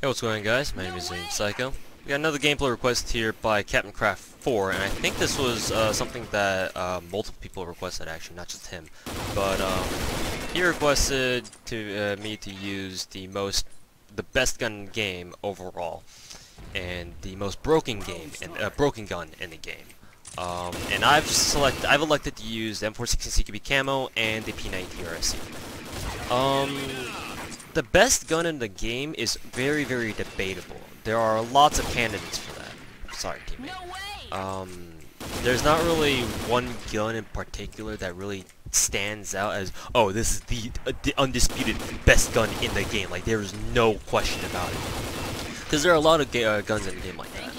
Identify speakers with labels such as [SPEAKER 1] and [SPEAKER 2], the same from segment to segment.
[SPEAKER 1] Hey, what's going on, guys? My name is Psycho. We got another gameplay request here by Captain Craft 4, and I think this was something that multiple people requested, actually, not just him. But he requested to me to use the best gun in the game overall, and the most broken gun in the game. And I've elected to use the M416 CQB CAMO and the P90TR. The best gun in the game is very, very debatable. There are lots of candidates for that. Sorry, teammate. There's not really one gun in particular that really stands out as, oh, this is the undisputed best gun in the game. Like, there is no question about it. Because there are a lot of guns in the game like that.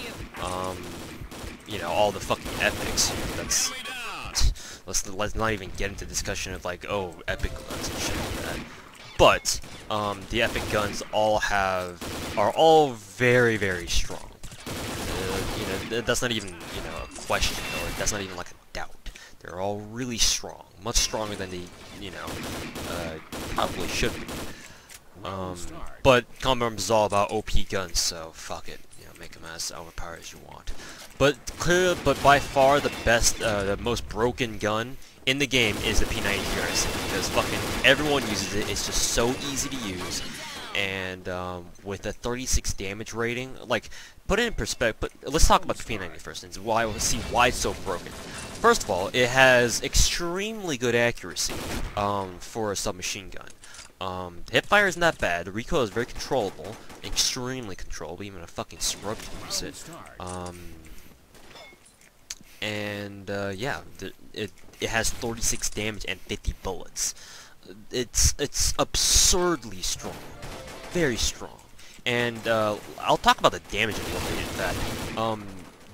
[SPEAKER 1] You know, all the fucking epics. Let's not even get into discussion of like, oh, epic guns and shit like that. But the epic guns are all very, very strong. You know, that's not even a question, or that's not even like a doubt. They're all really strong, much stronger than they probably should be. But Combat Arms is all about OP guns, so fuck it. You know, make them as overpowered as you want. But by far the best, the most broken gun in the game is the P90TR, because fucking everyone uses it. It's just so easy to use, and with a 36 damage rating, like, put it in perspective. But let's talk about the P90 first, and see why it's so broken. First of all, it has extremely good accuracy for a submachine gun. Hipfire isn't that bad. The recoil is very controllable, extremely controllable. Even a fucking scrub can use it. Yeah, it has 36 damage and 50 bullets. It's absurdly strong, very strong. And I'll talk about the damage a little bit. In fact,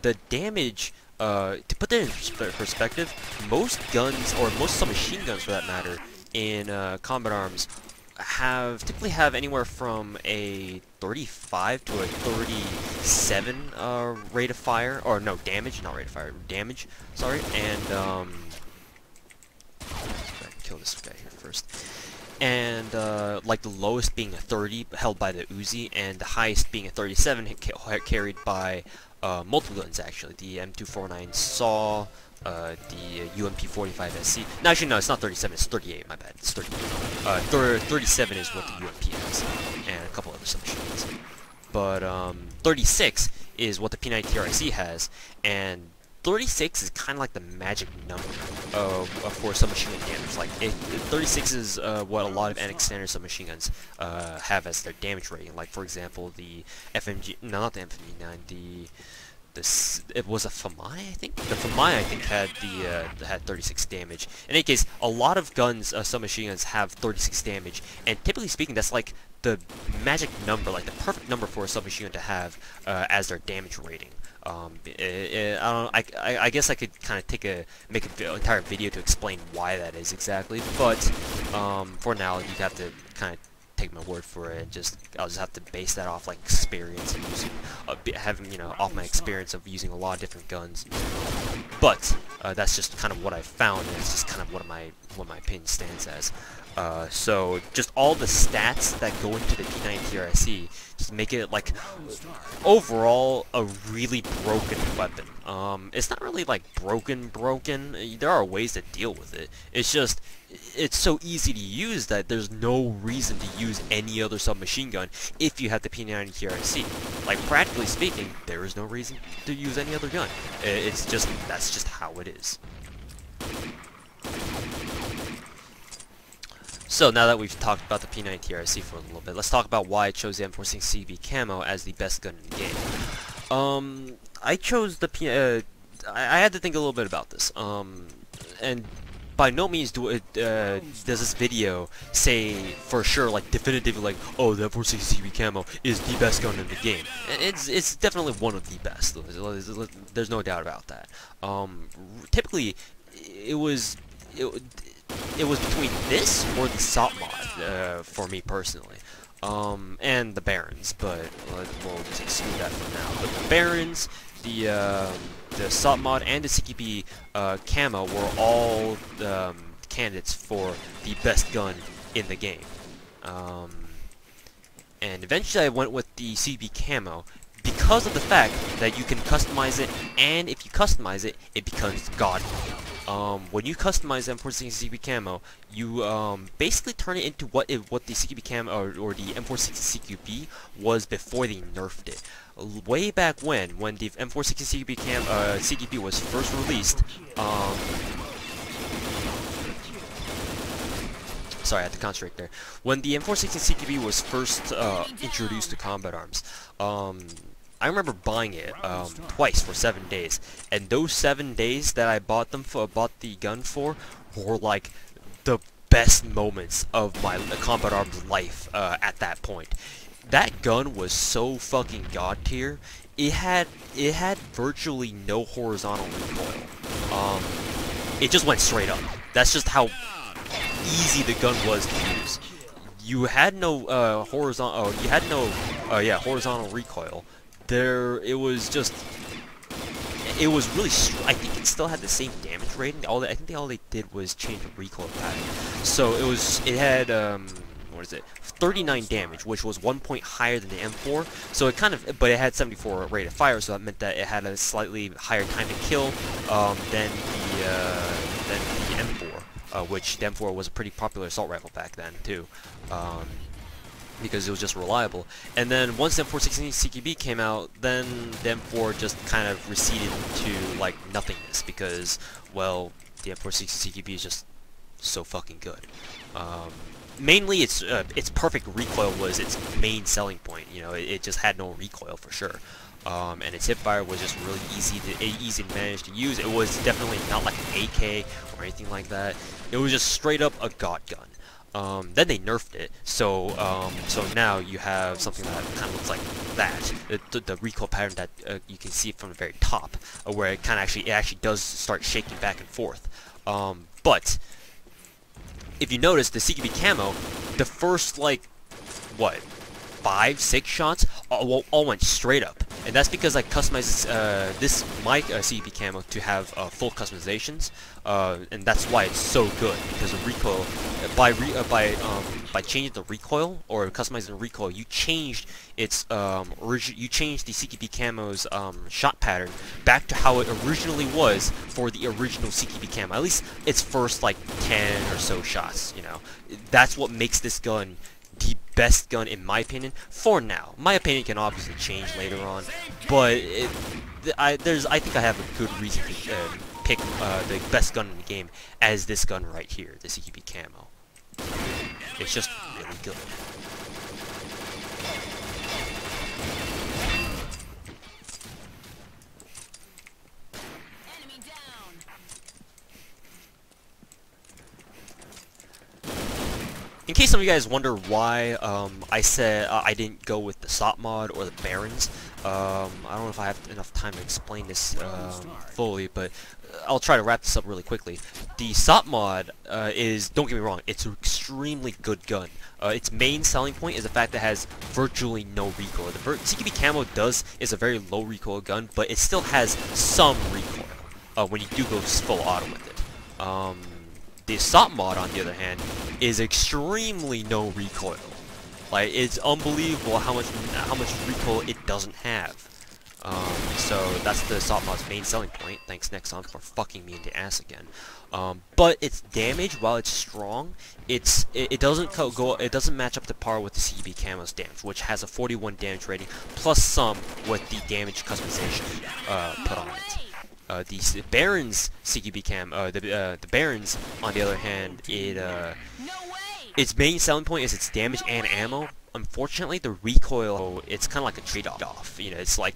[SPEAKER 1] the damage. To put that in perspective, most guns, or most submachine guns for that matter, in Combat Arms typically have anywhere from a 35 to a 37 rate of fire, or no, damage, not rate of fire, damage, sorry, and kill this guy here first. And like the lowest being a 30 held by the Uzi, and the highest being a 37 carried by multiple guns, actually. The M249 SAW, the UMP45 SC. No, actually, no, it's not 37, it's 38, my bad. It's 38. 37 is what the UMP has, and a couple other submachine guns. But 36 is what the P90TR has, and 36 is kind of like the magic number for submachine gun damage. Like, 36 is what a lot of NX standard submachine guns have as their damage rating. Like, for example, the FMG, no, not the FMG9, it was a FMI, I think? The FMI, I think, had 36 damage. In any case, a lot of guns, submachine guns, have 36 damage, and typically speaking, that's like the magic number, like the perfect number for a submachine gun to have as their damage rating. I guess I could kind of make an entire video to explain why that is exactly, but for now, you have to kind of take my word for it, and I'll just have to base that off like experience and using, off my experience of using a lot of different guns. But that's just kind of what I found, and it's just kind of what my opinion stands as. So just all the stats that go into the P90TR just make it like overall a really broken weapon. It's not really like broken. There are ways to deal with it. It's so easy to use that there's no reason to use any other submachine gun if you have the P90TR. Like, practically speaking, there is no reason to use any other gun. That's just how it is. So now that we've talked about the P90TR for a little bit, let's talk about why I chose the M416 CQB CAMO as the best gun in the game. I chose the I had to think a little bit about this. And by no means does this video say for sure, like definitively, like, oh, the M416 CQB CAMO is the best gun in the game. It's definitely one of the best. There's no doubt about that. Typically, it was between this or the SOP mod for me personally, and the Barons, but we'll just exclude that for now. But the Barons, the SOP mod, and the CQB CAMO were all candidates for the best gun in the game. And eventually I went with the CQB Camo because of the fact that you can customize it, and if you customize it, it becomes god. When you customize M416 CQB Camo, you basically turn it into what the CQB Camo or the M416 CQB was before they nerfed it. Way back when the M416 CQB was first released, sorry, I had to concentrate there. When the M416 CQB was first introduced to combat arms, I remember buying it twice for 7 days, and those 7 days that I bought the gun for were like the best moments of my combat arms life at that point. That gun was so fucking god tier. It had virtually no horizontal recoil. It just went straight up. That's just how easy the gun was to use. You had no horizontal. You had no horizontal recoil. It was really. I think it still had the same damage rating. I think all they did was change the recoil pattern. So it had what is it? 39 damage, which was 1 point higher than the M4. So but it had 74 rate of fire, so that meant that it had a slightly higher time to kill than the M4, which the M4 was a pretty popular assault rifle back then too. Because it was just reliable. And then once the M416 CQB came out, then the M4 just kind of receded to like nothingness because, well, the M416 CQB is just so fucking good. Mainly, its perfect recoil was its main selling point. You know, it just had no recoil for sure. And its hipfire was just really easy to manage to use. It was definitely not like an AK or anything like that. It was just straight up a god gun. Then they nerfed it, so now you have something that kind of looks like that. The recoil pattern that you can see from the very top, where it actually does start shaking back and forth. But if you notice, the CQB Camo, the first like 5-6 shots all went straight up, and that's because I customized my CQB Camo to have full customizations, and that's why it's so good, because the recoil by changing the recoil or customizing the recoil, you changed its you changed the CQB Camo's shot pattern back to how it originally was for the original CQB Camo. At least its first like 10 or so shots. You know, that's what makes this gun the best gun in my opinion for now. My opinion can obviously change later on, but I think I have a good reason to pick the best gun in the game as this gun right here, the CQB Camo. It's just really good. In case some of you guys wonder why I said I didn't go with the SOP mod or the Barons, I don't know if I have enough time to explain this fully, but I'll try to wrap this up really quickly. The SOP mod is, don't get me wrong, it's an extremely good gun. Its main selling point is the fact that it has virtually no recoil. The CQB Camo is a very low recoil gun, but it still has some recoil when you do go full auto with it. The SOP mod, on the other hand, is extremely no recoil. Like, it's unbelievable how much recoil it doesn't have. So that's the SOP mod's main selling point. Thanks Nexon for fucking me in the ass again. But its damage, while it's strong, it doesn't match up to par with the CQB Camo's damage, which has a 41 damage rating plus some with the damage customization put on it. The Barons CQB Cam, the Barons, on the other hand, its main selling point is its damage and ammo. Unfortunately, the recoil, it's kind of like a trade-off. You know, it's like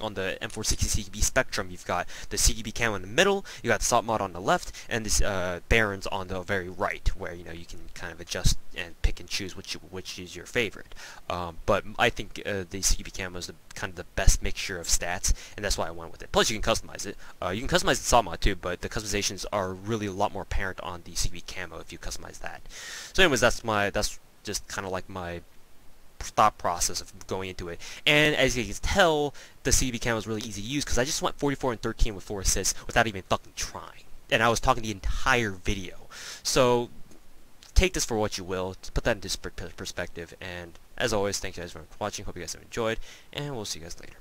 [SPEAKER 1] on the M416 CQB spectrum. You've got the CQB Camo in the middle, you got the SOP mod on the left, and this Barons on the very right, where you know you can kind of adjust and pick and choose which is your favorite. But I think the CQB Camo is kind of the best mixture of stats, and that's why I went with it. Plus, you can customize it. You can customize the SOP mod too, but the customizations are really a lot more apparent on the CQB Camo if you customize that. So, anyways, that's just kind of like my thought process of going into it. And as you can tell, the CQB Camo is really easy to use because I just went 44 and 13 with 4 assists without even fucking trying. And I was talking the entire video. So take this for what you will, put that into perspective, and As always, thank you guys for watching. Hope you guys have enjoyed, and we'll see you guys later.